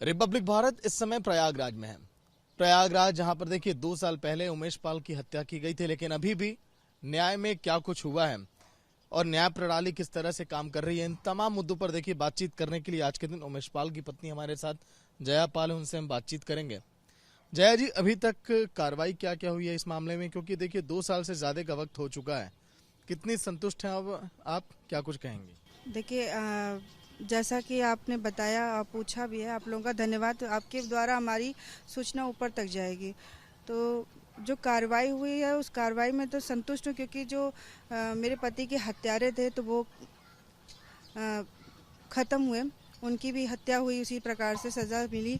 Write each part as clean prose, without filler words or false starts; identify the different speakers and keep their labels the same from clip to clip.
Speaker 1: Republic Bharat इस समय प्रयागराज में है। प्रयागराज जहां पर देखिए 2 साल पहले उमेश पाल की हत्या की गई थी, लेकिन अभी भी न्याय में क्या कुछ हुआ है और न्याय प्रणाली किस तरह से काम कर रही है, इन तमाम मुद्दों पर देखिए बातचीत करने के लिए आज के दिन उमेश पाल की पत्नी हमारे साथ जया पाल है, उनसे हम बातचीत करेंगे। जया जी, अभी तक कार्रवाई क्या क्या हुई है इस मामले में, क्योंकि देखिए 2 साल से ज्यादा का वक्त हो चुका है, कितनी संतुष्ट हैं अब आप, क्या कुछ कहेंगे?
Speaker 2: देखिए, जैसा कि आपने बताया और पूछा भी है, आप लोगों का धन्यवाद। आपके द्वारा हमारी सूचना ऊपर तक जाएगी। तो जो कार्रवाई हुई है उस कार्रवाई में तो संतुष्ट हूँ, क्योंकि जो मेरे पति के हत्यारे थे तो वो ख़त्म हुए, उनकी भी हत्या हुई, उसी प्रकार से सज़ा मिली।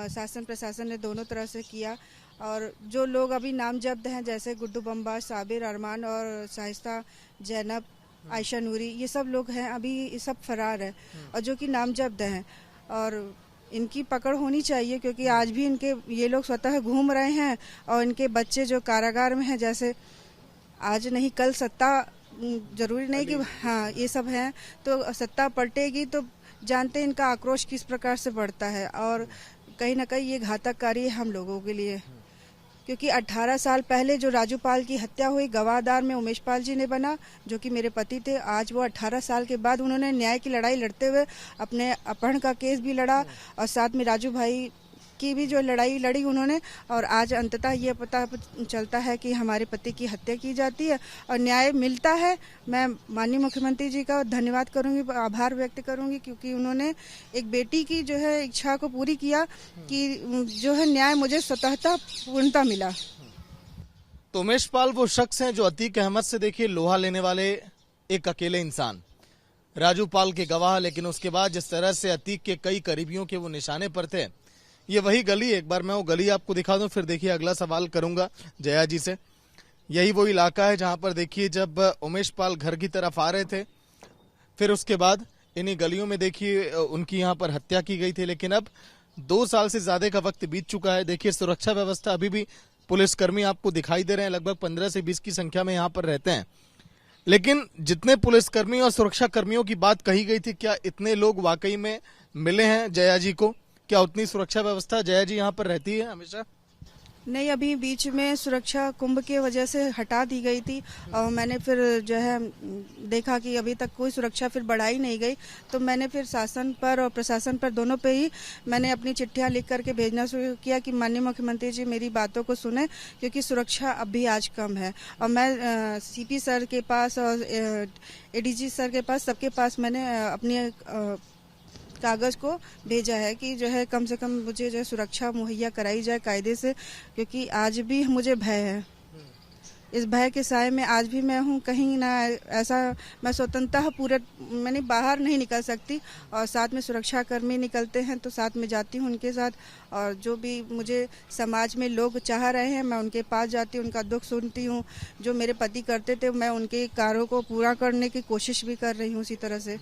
Speaker 2: शासन प्रशासन ने दोनों तरह से किया। और जो लोग अभी नामजद हैं, जैसे गुड्डू बम्बा, साबिर, अरमान और शाइस्ता, जैनब, आयशा नूरी, ये सब लोग हैं, अभी ये सब फरार है और जो कि नामजद हैं, और इनकी पकड़ होनी चाहिए, क्योंकि आज भी इनके ये लोग स्वतः घूम रहे हैं और इनके बच्चे जो कारागार में हैं, जैसे आज नहीं कल सत्ता, जरूरी नहीं कि हाँ ये सब हैं, तो सत्ता पलटेगी तो जानते हैं इनका आक्रोश किस प्रकार से बढ़ता है। और कहीं ना कहीं ये घातककारी है हम लोगों के लिए, क्योंकि 18 साल पहले जो राजू पाल की हत्या हुई, गवाहदार में उमेश पाल जी ने बना, जो कि मेरे पति थे। आज वो 18 साल के बाद उन्होंने न्याय की लड़ाई लड़ते हुए अपने अपहरण का केस भी लड़ा और साथ में राजू भाई की भी जो लड़ाई लड़ी उन्होंने, और आज अंततः ये पता चलता है कि हमारे पति की हत्या की जाती है और न्याय मिलता है। मैं माननीय मुख्यमंत्री जी का धन्यवाद करूंगी, आभार व्यक्त करूंगी, क्योंकि उन्होंने एक बेटी की जो है इच्छा को पूरी किया कि जो है न्याय मुझे स्वतःता पूर्णता मिला।
Speaker 1: तो उमेश पाल वो शख्स हैं जो अतीक अहमद से देखिए लोहा लेने वाले एक अकेले इंसान, राजू पाल के गवाह, लेकिन उसके बाद जिस तरह से अतीक के कई करीबियों के वो निशाने पर थे, ये वही गली, एक बार मैं वो गली आपको दिखा दूं, फिर देखिए अगला सवाल करूंगा जया जी से। यही वो इलाका है जहां पर देखिए जब उमेश पाल घर की तरफ आ रहे थे, फिर उसके बाद इन्हीं गलियों में देखिए उनकी यहां पर हत्या की गई थी। लेकिन अब 2 साल से ज्यादा का वक्त बीत चुका है। देखिए सुरक्षा व्यवस्था, अभी भी पुलिसकर्मी आपको दिखाई दे रहे हैं, लगभग 15 से 20 की संख्या में यहाँ पर रहते हैं। लेकिन जितने पुलिसकर्मी और सुरक्षा कर्मियों की बात कही गई थी, क्या इतने लोग वाकई में मिले हैं जया जी को? क्या उतनी सुरक्षा व्यवस्था जया जी यहाँ पर रहती है हमेशा?
Speaker 2: नहीं, अभी बीच में सुरक्षा कुंभ की वजह से हटा दी गई थी और मैंने फिर जो है देखा कि अभी तक कोई सुरक्षा फिर बढ़ाई नहीं गई, तो मैंने फिर शासन पर और प्रशासन पर दोनों पे ही मैंने अपनी चिट्ठियां लिख करके भेजना शुरू किया कि माननीय मुख्यमंत्री जी मेरी बातों को सुने, क्योंकि सुरक्षा अब भी आज कम है। और मैं सीपी सर के पास और एडीजी सर के पास, सबके पास मैंने अपनी कागज को भेजा है कि जो है कम से कम मुझे जो है सुरक्षा मुहैया कराई जाए कायदे से, क्योंकि आज भी मुझे भय है। इस भय के साए में आज भी मैं हूँ, कहीं ना ऐसा मैं स्वतंत्रता पूरे मैंने बाहर नहीं निकल सकती, और साथ में सुरक्षा कर्मी निकलते हैं तो साथ में जाती हूँ उनके साथ, और जो भी मुझे समाज में लोग चाह रहे हैं मैं उनके पास जाती हूँ, उनका दुख सुनती हूँ। जो मेरे पति करते थे मैं उनके कार्यों को पूरा करने की कोशिश भी कर रही हूँ उसी तरह से।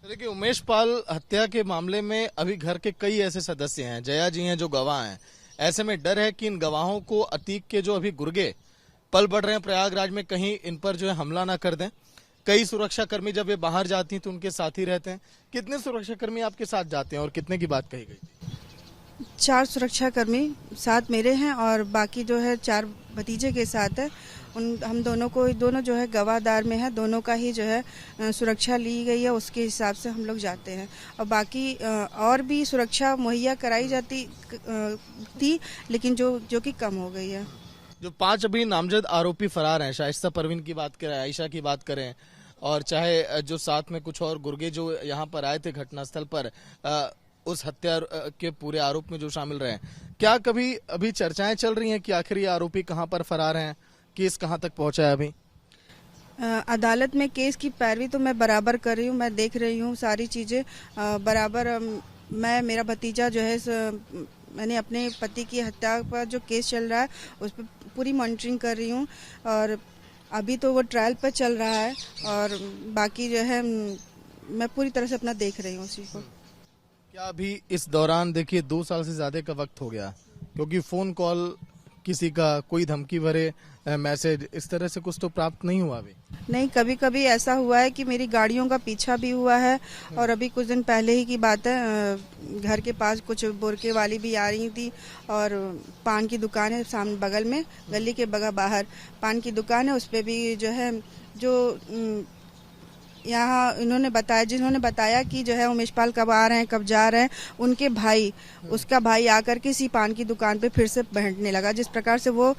Speaker 1: देखिए उमेश पाल हत्या के मामले में अभी घर के कई ऐसे सदस्य हैं, जया जी हैं जो गवाह हैं। ऐसे में डर है कि इन गवाहों को अतीक के जो अभी गुर्गे पल बढ़ रहे हैं प्रयागराज में, कहीं इन पर जो है हमला ना कर दें। कई सुरक्षा कर्मी जब ये बाहर जाती हैं तो उनके साथ ही रहते हैं। कितने सुरक्षा कर्मी आपके साथ जाते हैं और कितने की बात कही गई थी?
Speaker 2: 4 सुरक्षा कर्मी साथ मेरे हैं और बाकी जो है 4 भतीजे के साथ है। हम दोनों को, दोनों जो है गवाहदार में है, दोनों का ही जो है सुरक्षा ली गई है, उसके हिसाब से हम लोग जाते हैं। और बाकी और भी सुरक्षा मुहैया कराई जाती थी, लेकिन जो कि कम हो गई है।
Speaker 1: जो 5 अभी नामजद आरोपी फरार हैं, शाइस्ता परवीन की बात करें, आयशा की बात करें, और चाहे जो साथ में कुछ और गुर्गे जो यहाँ पर आए थे घटनास्थल पर उस हत्या के पूरे आरोप में जो शामिल रहे, क्या कभी अभी चर्चाएं चल रही हैं कि आखिर ये आरोपी कहां पर फरार हैं, केस कहां तक पहुंचा है? अभी
Speaker 2: अदालत में केस की पैरवी तो मैं बराबर कर रही हूँ, मैं देख रही हूँ सारी चीज़ें बराबर। मैं, मेरा भतीजा जो है मैंने अपने पति की हत्या पर जो केस चल रहा है उस पर पूरी मॉनिटरिंग कर रही हूँ, और अभी तो वो ट्रायल पर चल रहा है, और बाकी जो है मैं पूरी तरह से अपना देख रही हूँ उसी को।
Speaker 1: क्या अभी इस दौरान देखिए 2 साल से ज्यादा का वक्त हो गया, क्योंकि फोन कॉल किसी का कोई धमकी भरे मैसेज इस तरह से कुछ तो प्राप्त नहीं हुआ अभी?
Speaker 2: नहीं, कभी कभी ऐसा हुआ है कि मेरी गाड़ियों का पीछा भी हुआ है। और अभी कुछ दिन पहले ही की बात है, घर के पास कुछ बुरके वाली भी आ रही थी और पान की दुकान है सामने बगल में, गली के बाहर पान की दुकान है, उस पे भी जो है जो यहाँ जिन्होंने बताया कि जो है उमेश पाल कब आ रहे हैं कब जा रहे हैं, उनके भाई उसका भाई आकर के इसी पान की दुकान पे फिर से बैठने लगा। जिस प्रकार से वो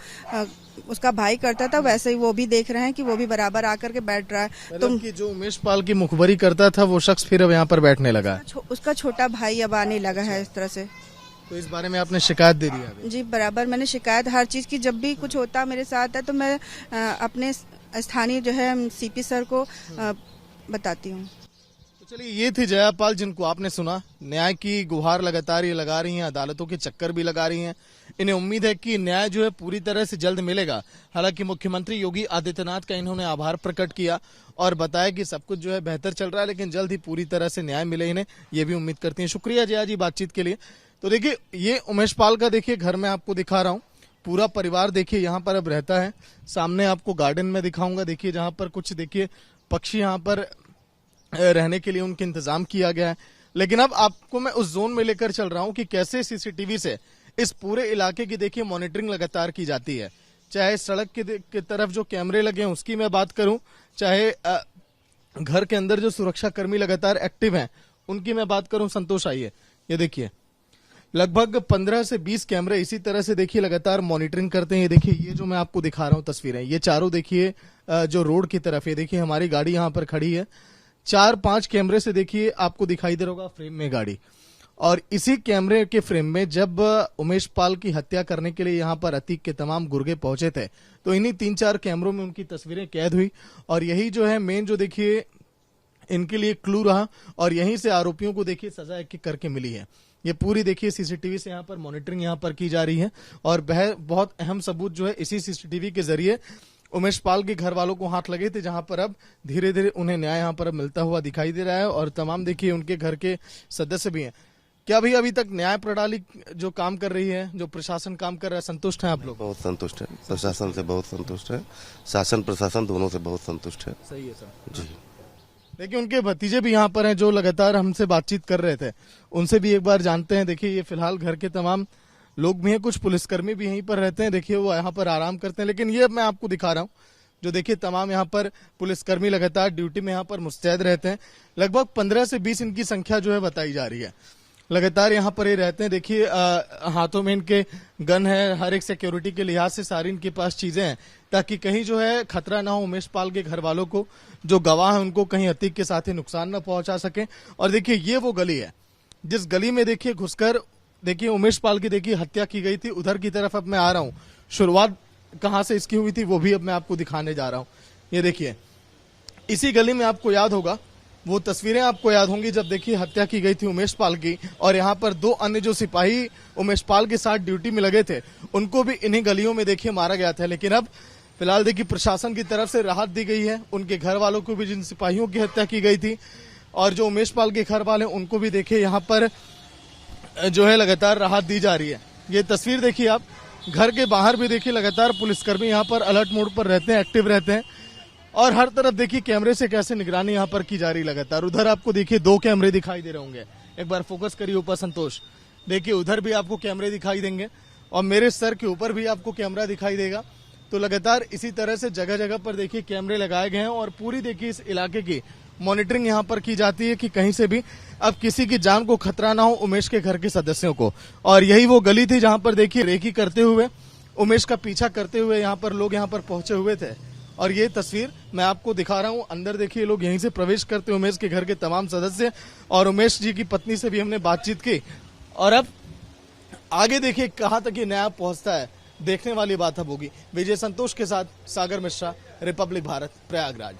Speaker 2: उसका भाई करता था वैसे ही वो भी देख रहे हैं कि वो भी बराबर आकर के बैठ रहा है।
Speaker 1: तो कि जो उमेश पाल की मुखबरी करता था वो शख्स फिर अब यहाँ पर बैठने लगा,
Speaker 2: उसका छोटा भाई अब आने लगा है इस तरह से।
Speaker 1: तो इस बारे में आपने शिकायत दे दी अभी? जी
Speaker 2: बराबर, मैंने शिकायत हर चीज की, जब भी कुछ होता मेरे साथ है तो मैं अपने स्थानीय जो है सीपी सर को बताती हूँ।
Speaker 1: तो चलिए, ये थी जया पाल जिनको आपने सुना। न्याय की गुहार लगातार ये लगा रही हैं, अदालतों के चक्कर भी लगा रही हैं। इन्हें उम्मीद है कि न्याय जो है पूरी तरह से जल्द मिलेगा। हालांकि मुख्यमंत्री योगी आदित्यनाथ का इन्होंने आभार प्रकट किया और बताया कि सब कुछ जो है बेहतर चल रहा है, लेकिन जल्द ही पूरी तरह से न्याय मिले इन्हें, ये भी उम्मीद करती हैं। शुक्रिया जया जी बातचीत के लिए। तो देखिए, ये उमेश पाल का देखिए घर में आपको दिखा रहा हूँ, पूरा परिवार देखिए यहाँ पर अब रहता है। सामने आपको गार्डन में दिखाऊंगा, देखिए जहाँ पर कुछ देखिए पक्षी यहाँ पर रहने के लिए उनके इंतजाम किया गया है। लेकिन अब आपको मैं उस जोन में लेकर चल रहा हूं कि कैसे सीसीटीवी से इस पूरे इलाके की देखिए मॉनिटरिंग लगातार की जाती है। चाहे सड़क की तरफ जो कैमरे लगे हैं उसकी मैं बात करूं, चाहे घर के अंदर जो सुरक्षा कर्मी लगातार एक्टिव हैं उनकी मैं बात करूं। संतोष, आइए, ये देखिए लगभग 15 से 20 कैमरे इसी तरह से देखिए लगातार मॉनिटरिंग करते हैं। ये देखिए, ये जो मैं आपको दिखा रहा हूं तस्वीरें, ये चारों देखिए जो रोड की तरफ, ये देखिए हमारी गाड़ी यहाँ पर खड़ी है। 4-5 कैमरे से देखिए आपको दिखाई दे रहा होगा फ्रेम में गाड़ी, और इसी कैमरे के फ्रेम में जब उमेश पाल की हत्या करने के लिए यहाँ पर अतीक के तमाम गुर्गे पहुंचे थे तो इन्हीं 3-4 कैमरों में उनकी तस्वीरें कैद हुई। और यही जो है मेन जो देखिए इनके लिए क्लू रहा, और यहीं से आरोपियों को देखिए सजा एक करके मिली है। ये पूरी देखिए सीसीटीवी से यहाँ पर मॉनिटरिंग यहाँ पर की जा रही है, और बहुत अहम सबूत जो है इसी सीसीटीवी के जरिए उमेश पाल के घर वालों को हाथ लगे थे, जहां पर अब धीरे धीरे उन्हें न्याय यहाँ पर अब मिलता हुआ दिखाई दे रहा है। और तमाम देखिए उनके घर के सदस्य भी हैं। क्या भाई अभी तक न्याय प्रणाली जो काम कर रही है, जो प्रशासन काम कर रहा है, संतुष्ट हैं आप लोग?
Speaker 3: बहुत संतुष्ट है, प्रशासन से बहुत संतुष्ट है, शासन प्रशासन दोनों से बहुत संतुष्ट है।
Speaker 1: सही है सर
Speaker 3: जी।
Speaker 1: देखिए, उनके भतीजे भी यहाँ पर हैं जो लगातार हमसे बातचीत कर रहे थे, उनसे भी एक बार जानते हैं। देखिए, ये फिलहाल घर के तमाम लोग भी हैं, कुछ पुलिसकर्मी भी यहीं पर रहते हैं, देखिए वो यहाँ पर आराम करते हैं। लेकिन ये मैं आपको दिखा रहा हूँ जो देखिए तमाम यहाँ पर पुलिसकर्मी लगातार ड्यूटी में यहाँ पर मुस्तैद रहते हैं। लगभग 15 से 20 इनकी संख्या जो है बताई जा रही है, लगातार यहाँ पर ही रहते हैं। देखिए हाथों में इनके गन है, हर एक सिक्योरिटी के लिहाज से सारी इनके पास चीजें हैं, ताकि कहीं जो है खतरा ना हो उमेश पाल के घर वालों को, जो गवाह है उनको कहीं अतीक के साथ ही नुकसान न पहुंचा सके। और देखिए, ये वो गली है जिस गली में देखिए घुसकर देखिए उमेश पाल की देखिए हत्या की गई थी। उधर की तरफ अब मैं आ रहा हूँ, शुरुआत कहां से इसकी हुई थी वो भी अब मैं आपको दिखाने जा रहा हूँ। ये देखिए, इसी गली में आपको याद होगा, वो तस्वीरें आपको याद होंगी जब देखिए हत्या की गई थी उमेश पाल की, और यहाँ पर 2 अन्य जो सिपाही उमेश पाल के साथ ड्यूटी में लगे थे उनको भी इन्हीं गलियों में देखिए मारा गया था। लेकिन अब फिलहाल देखिए प्रशासन की तरफ से राहत दी गई है, उनके घर वालों को भी, जिन सिपाहियों की हत्या की गई थी, और जो उमेश पाल के घर वाले उनको भी देखिए यहाँ पर जो है लगातार राहत दी जा रही है। ये तस्वीर देखिए आप, घर के बाहर भी देखिए लगातार पुलिसकर्मी यहाँ पर अलर्ट मोड पर रहते हैं, एक्टिव रहते हैं, और हर तरफ देखिए कैमरे से कैसे निगरानी यहाँ पर की जा रही लगातार। उधर आपको देखिए 2 कैमरे दिखाई दे रहे होंगे, एक बार फोकस करिए ऊपर संतोष, देखिए उधर भी आपको कैमरे दिखाई देंगे, और मेरे सर के ऊपर भी आपको कैमरा दिखाई देगा। तो लगातार इसी तरह से जगह जगह पर देखिए कैमरे लगाए गए हैं, और पूरी देखिए इस इलाके की मॉनिटरिंग यहाँ पर की जाती है कि कहीं से भी अब किसी की जान को खतरा ना हो उमेश के घर के सदस्यों को। और यही वो गली थी जहां पर देखिए रेकी करते हुए, उमेश का पीछा करते हुए यहाँ पर लोग यहाँ पर पहुंचे हुए थे। और ये तस्वीर मैं आपको दिखा रहा हूँ, अंदर देखिए लोग यहीं से प्रवेश करते उमेश के घर के तमाम सदस्य, और उमेश जी की पत्नी से भी हमने बातचीत की। और अब आगे देखिए कहाँ तक ये न्याय पहुंचता है, देखने वाली बात अब होगी। विजय संतोष के साथ सागर मिश्रा, रिपब्लिक भारत, प्रयागराज।